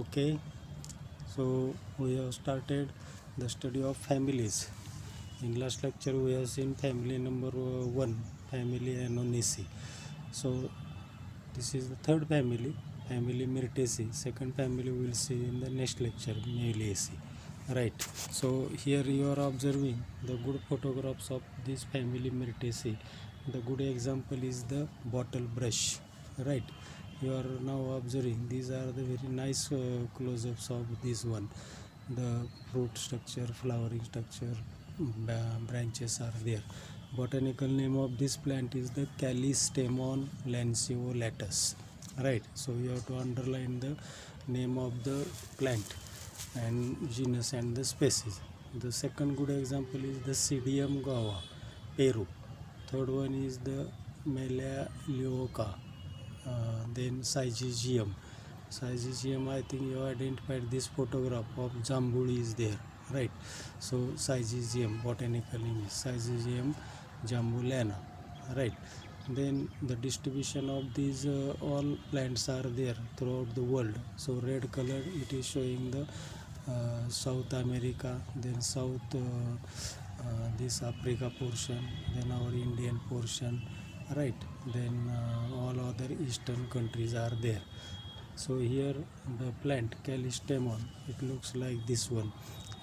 Okay, so we have started the study of families. In last lecture, we have seen family number one, family Anonici. So this is the third family, family Myrtaceae. Second family we will see in the next lecture, Meliaceae. Right. So here you are observing the good photographs of this family Myrtaceae. The good example is the bottle brush. Right. You are now observing these are the very nice close-ups of this one. The fruit structure, flowering structure, branches are there. Botanical name of this plant is the Callistemon lanceolatus. Right. So you have to underline the name of the plant and genus and the species. The second good example is the Psidium guava, Peru. Third one is the Melaleuca, then Syzygium. Syzygium, I think you identified this photograph of Jambuli is there, right? So Syzygium, botanical name is Syzygium jambulana, right? Then the distribution of these all plants are there throughout the world. So red color it is showing the South America, then South this Africa portion, then our Indian portion, right? Then all other eastern countries are there. So here the plant Callistemon, it looks like this one.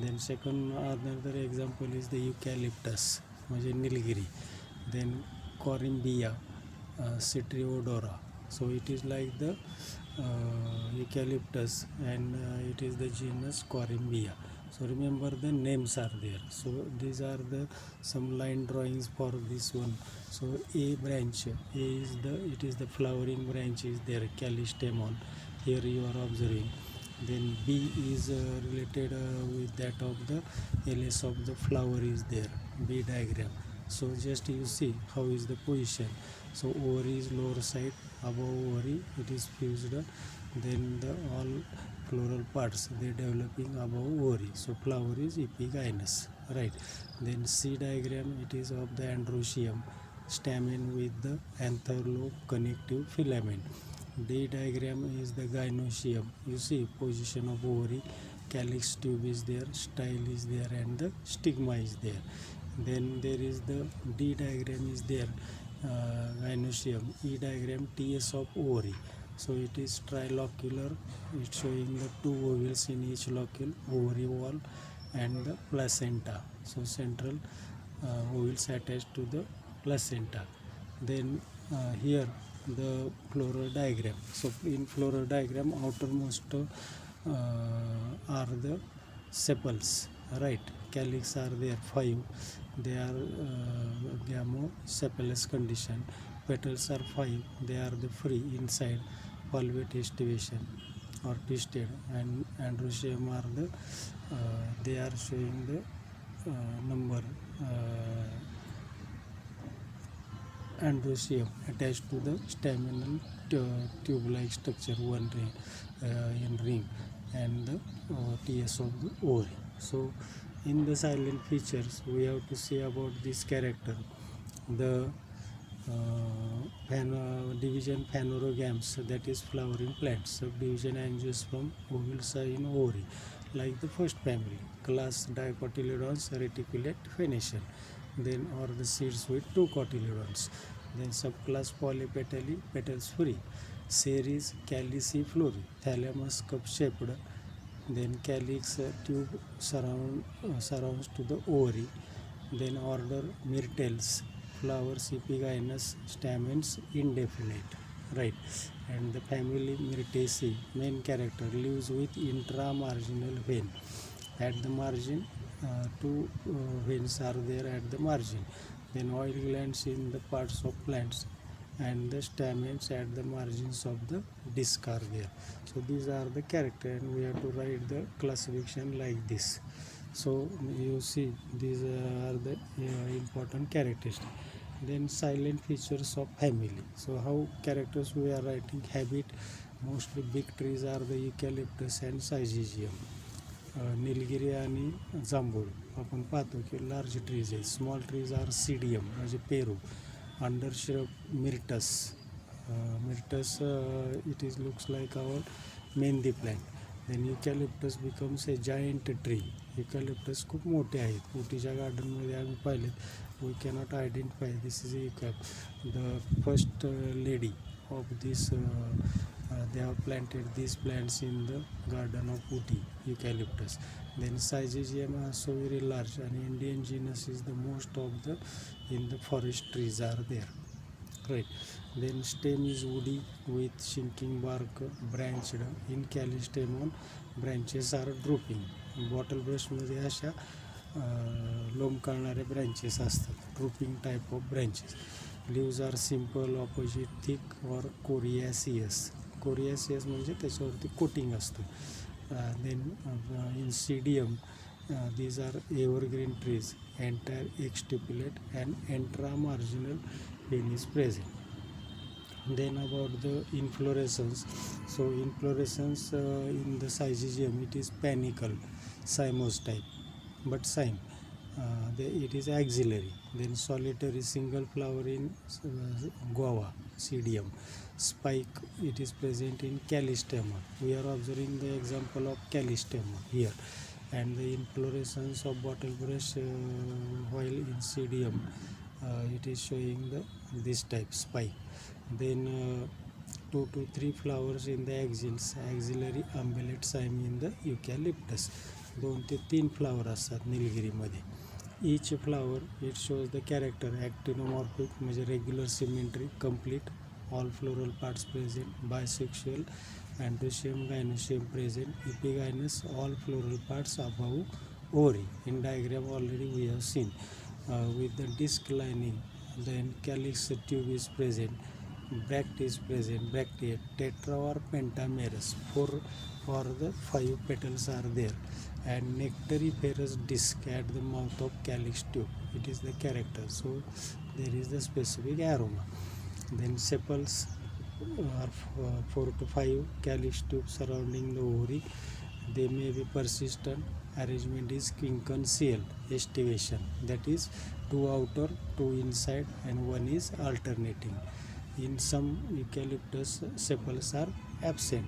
Then second another example is the eucalyptus, म्हणजे Nilgiri. Then Corymbia, Citriodora. So it is like the eucalyptus and it is the genus Corymbia. So remember the names are there. So these are the some line drawings for this one. So A branch, A is the it is the flowering branch is there, Callistemon. Here you are observing. Then B is related with that of the LS of the flower is there, B diagram. So just you see how is the position. So ovary is lower side, above ovary it is fused, then the all floral parts they developing above ovary. So flower is epigynous, right? Then C diagram it is of the androecium, stamen with the anther lobe connective filament. D diagram is the gynoecium. You see position of ovary, calyx tube is there, style is there, and the stigma is there. Then there is the D diagram is there, gynoecium. E diagram TS of ovary. So it is trilocular. It's showing the two ovules in each locule, ovary wall and the placenta. So central ovules attached to the placenta. Then here the floral diagram. So in floral diagram outermost are the sepals, right? Calyx are there 5. They are gamosepalous condition. Petals are 5. They are the free inside valvate estivation or twisted, and androecium are the they are showing the number androecium attached to the staminal tube-like structure, one ring in ring, and the TS of the ovary. So in the silent features we have to say about this character. The division phanerogams, that is flowering plants. Subdivision angiosperm, ovules are in ovary, like the first family. Class dicotyledons, reticulate phoenician. Then or the seeds with two cotyledons. Then subclass polypetally, petals free. Series caliciflori, thalamus cup shaped. Then calyx tube surrounds to the ovary. Then order myrtles, flowers epigynous, stamens indefinite, right? And the family Myrtaceae, main character, lives with intramarginal vein. At the margin, two veins are there at the margin. Then oil glands in the parts of plants, and the stamens at the margins of the disc are there. So these are the character, and we have to write the classification like this. So you see these are the important characteristics. Then silent features of family. So how characters we are writing? Habit, mostly big trees are the eucalyptus and syzygium. Nilgiri आणि जांभूळ आपण पाहतो की large trees आहेत. Small trees are सीडियम म्हणजे Peru. Under shrub myrtus. Myrtus it is looks like our mehndi plant. then eucalyptus becomes a giant tree. Eucalyptus खूप मोठे आहेत. उटीच्या गार्डनमध्ये आम्ही पाहिलेत. We cannot identify this is eucalyptus. The first lady of this they have planted these plants in the garden of Uti, eucalyptus. Then Syzygium are so very large, and Indian genus is the most of the in the forest trees are there. Right. Then stem is woody with shrinking bark, branched. In callistemon, branches are drooping. Bottle brush मध्ये अशा लोंबकळणाऱ्या branches असतात, drooping type of branches. Leaves are simple, opposite, thick or coriaceous. Coriaceous म्हणजे त्याच्यावरती coating असतं. Then in Psidium, these are evergreen trees, entire exstipulate and intramarginal vein is present. Then about the inflorescence, so inflorescence in the syzygium it is panicle, cymose type, but cyme. It is axillary. Then solitary single flower in guava, pseudium. Spike, it is present in callistemon. We are observing the example of callistemon here. And the inflorescence of bottle brush while in pseudium, it is showing this type spike. Then 2 to 3 flowers in the axils, axillary umbellate cyme in the eucalyptus. 2 ते 3 flower असतात निलगिरीमध्ये. each flower it shows the character actinomorphic म्हणजे regular symmetry, complete, all floral parts present, bisexual, androecium, gynoecium present, epigynous, all floral parts above ovary. In diagram already we have seen with the disc lining. Then calyx tube is present, bract is present, bracteate, tetra or pentamerous, 4 or the 5 petals are there, and nectariferous disc at the mouth of calyx tube. It is the character, so there is the specific aroma. Then sepals are 4 to 5 calyx tubes surrounding the ovary. They may be persistent. Arrangement is quincunxial estivation, that is 2 outer, 2 inside, and 1 is alternating. In some eucalyptus sepals are absent.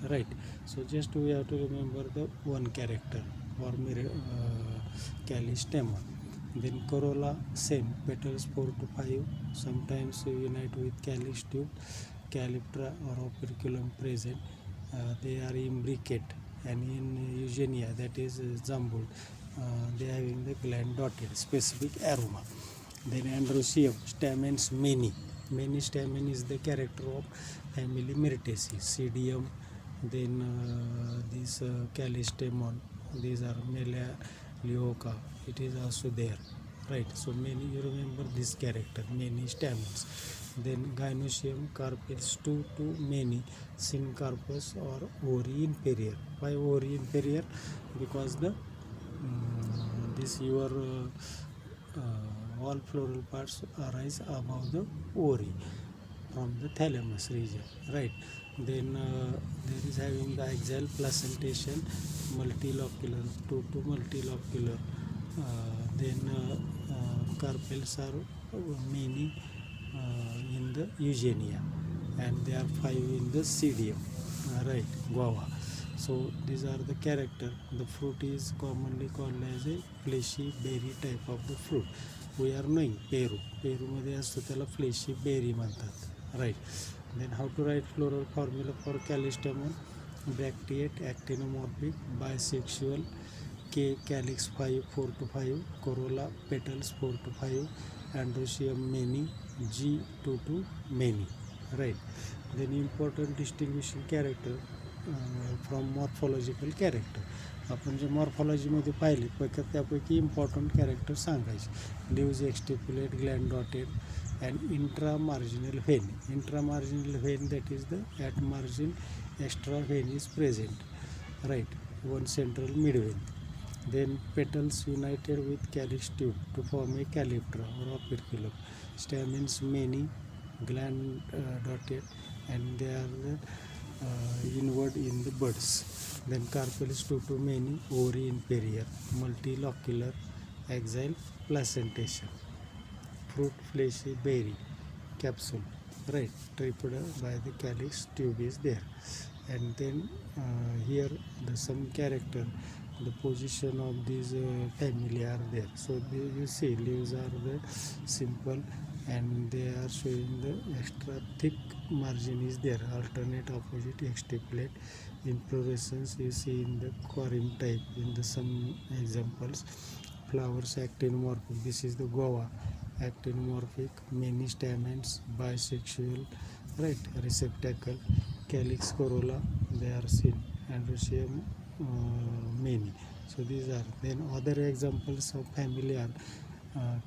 Right, so just we have to remember the one character for callistemon. Then corolla same, petals 4 to 5, sometimes unite with calyx tube, calyptra or operculum present. They are imbricate, and in eugenia, that is jambul, they are having the gland dotted, specific aroma. Then androecium, stamens many. Many stamen is the character of family Myrtaceae. Pseudium, then this callistemon, these are Melaleuca, it is also there. Right, so many, you remember this character, many stamens. Then gynoecium, carpels 2 to many, syncarpus or ovary inferior. Why ovary inferior? Because the this your all floral parts arise above the ovary from the thalamus region. Right, then there is having the axial placentation, multilocular, 2 to multilocular. Then carpels are many in the eugenia, and there are 5 in the pseudium. Right, guava. So these are the character. The fruit is commonly called as a fleshy berry type of the fruit. We are knowing पेरू, पेरूमध्ये असतो त्याला fleshy berry म्हणतात. Right, then how to write floral formula for Callistemon. Bracteate, actinomorphic, bisexual, K calyx 5 4 to 5, corolla petals 4 to 5, androecium many, G 2 to many. Right, then important distinguishing character from morphological character. आपण जे मॉर्फॉलॉजीमध्ये पाहिले त्यापैकी important character सांगायचे. Leaves exstipulate, gland dotted, and intramarginal vein. Intramarginal vein, that is the at margin extra vein is present. Right, one central midvein. Then petals united with calyx tube to form a calyptra or operculum. Stamens many, gland dotted, and they are inward in the buds. Then carpels 2 to many, ovary inferior, multilocular, axial placentation. Fruit fleshy berry, capsule. Right, tripped by the calyx tube is there. and then here the some character, the position of these family are there. So you see leaves are the simple, and they are showing the extra thick margin is there, alternate opposite extrapolate inflorescence you see in the corym type in the some examples. Flowers actinomorphic, this is the guava, actinomorphic, many stamens, bisexual, right, receptacle, calyx, corolla, they are seen, androecium, many. So these are then other examples of family are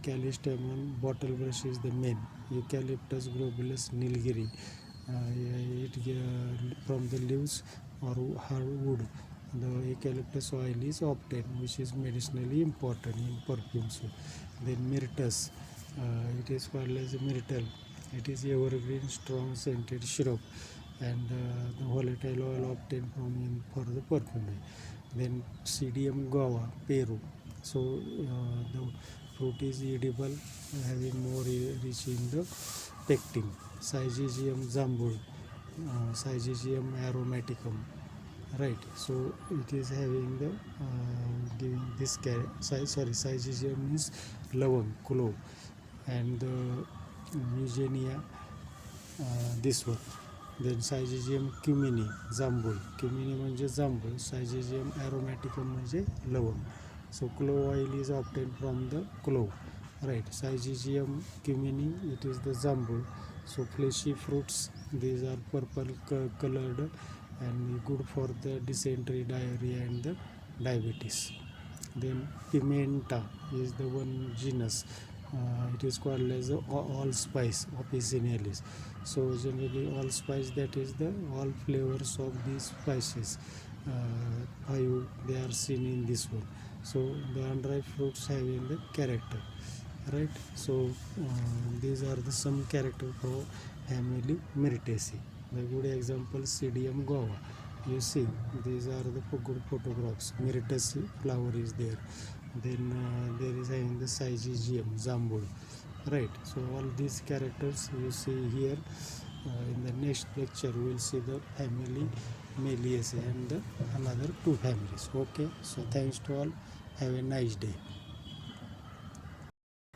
Callistemon bottle brush is the main, Eucalyptus globulus nilgiri, from the leaves or wood. The eucalyptus oil is obtained, which is medicinally important in perfumes. Then myrtus, it is called as myrtle. It is evergreen, strong scented shrub, and the volatile oil obtained from in for the perfume. Then Psidium guava, Peru. So the fruit is edible, having more rich in the pectin. Syzygium zambul, Syzygium aromaticum, right. So it is having the giving this sorry, Syzygium means lavang, clove, and the Eugenia, this one. Then Syzygium cumini, जांभूळ, cumini म्हणजे जांभूळ, Syzygium aromaticum म्हणजे लवंग. So clove oil is obtained from the clove, right. Syzygium cumini, it is the जांभूळ. So fleshy fruits, these are purple colored and good for the dysentery, diarrhea, and the diabetes. Then pimenta is the one genus. It is called as the allspice, officinalis. So generally allspice, that is the all flavors of these spices. Five they are seen in this one. So the unripe fruits having the character, right. So these are the some character for family Myrtaceae. The good example Psidium guava. You see these are the good photographs. Myrtaceae flower is there. Then there is in the Syzygium zambul, right. So all these characters you see here. In the next lecture we will see the family Meliaceae and the another two families. Okay, so thanks to all, have a nice day.